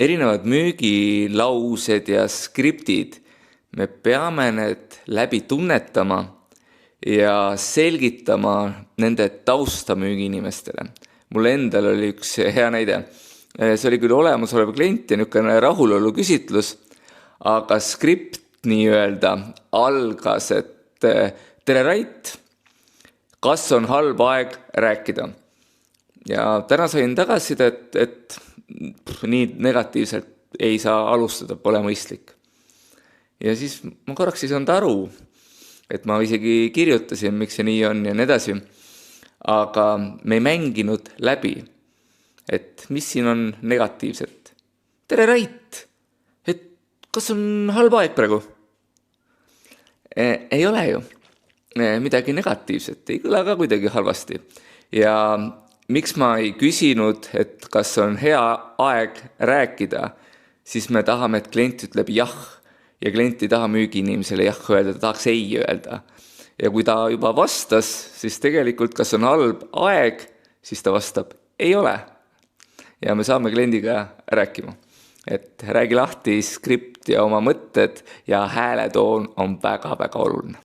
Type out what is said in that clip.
erinevad müügilaused ja skriptid, me peame need läbi tunnetama ja selgitama nende tausta müügiinimestele. Mul endal oli üks hea näide. See oli küll olemasolev klient ja niisugune rahulolu küsitlus, aga skript nii-öelda algas, et tere Rait, kas on halb aeg rääkida? Ja täna sain tagasiside, et nii negatiivselt ei saa alustada, pole mõistlik. Ja siis ma korraks ei saanud aru, et ma isegi kirjutasin, miks see nii on ja nii edasi, aga me ei mänginud läbi, et mis siin on negatiivset. Tere Rait, et kas on halb aeg praegu? Ei ole ju midagi negatiivset, ei kõla ka kuidagi halvasti. Ja miks ma ei küsinud, et kas on hea aeg rääkida, siis me tahame, et klient ütleb jah, ja klient ei taha müügiinimesele jah öelda, ta tahaks ei öelda. Ja kui ta juba vastas, siis tegelikult kas on halb aeg, siis ta vastab ei ole. Ja me saame kliendiga rääkima. Et räägi lahti skript ja oma mõtted ja hääletoon on väga-väga oluline.